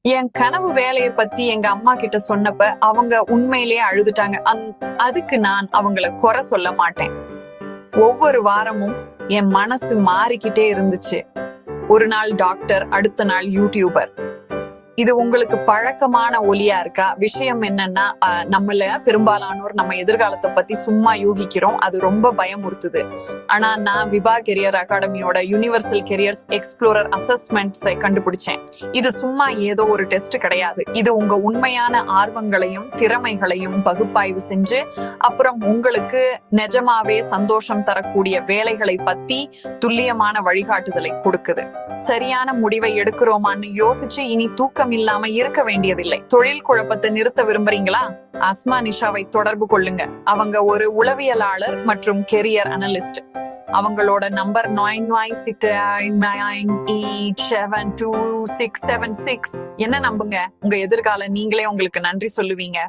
என் கனவு வேலையை பத்தி எங்க அம்மா கிட்ட சொன்னப்ப அவங்க உண்மையிலேயே அழுதுட்டாங்க. அதுக்கு நான் அவங்கள குறை சொல்ல மாட்டேன். ஒவ்வொரு வாரமும் என் மனசு மாறிக்கிட்டே இருந்துச்சு. ஒரு நாள் டாக்டர், அடுத்த நாள் யூடியூபர். இது உங்களுக்கு பழக்கமான ஒலியா இருக்கா? விஷயம் என்னன்னா, நம்மள பெரும்பாலானோர் நம்ம எதிர்காலத்தை பத்தி சும்மா யூகிக்கிறோம். அது ரொம்ப பயமுறுத்துது. ஆனா நான் விபா கெரியர் அகாடமியோட யூனிவர்சல் கெரியர்ஸ் எக்ஸ்ப்ளோரர் அசஸ்மெண்ட்ஸை கண்டுபிடிச்சேன். இது சும்மா ஏதோ ஒரு டெஸ்ட் கிடையாது. இது உங்க உண்மையான ஆர்வங்களையும் திறமைகளையும் பகுப்பாய்வு செஞ்சு அப்புறம் உங்களுக்கு நிஜமாவே சந்தோஷம் தரக்கூடிய வேலைகளை பத்தி துல்லியமான வழிகாட்டுதலை கொடுக்குது. சரியான முடிவை எடுக்கிறோமான்னு யோசிச்சு இனி தூக்கம் இல்லாம இருக்க வேண்டியதில்லை. தொழில் குழப்பத்தை நிறுத்த விரும்புறீங்களா? அஸ்மா நிஷாவை தொடர்பு கொள்ளுங்க. அவங்க ஒரு உளவியலாளர் மற்றும் கெரியர் அனலிஸ்ட். அவங்களோட நம்பர் 99698726676. என்ன நம்புங்க, உங்க எதிர்காலம் நீங்களே உங்களுக்கு நன்றி சொல்லுவீங்க.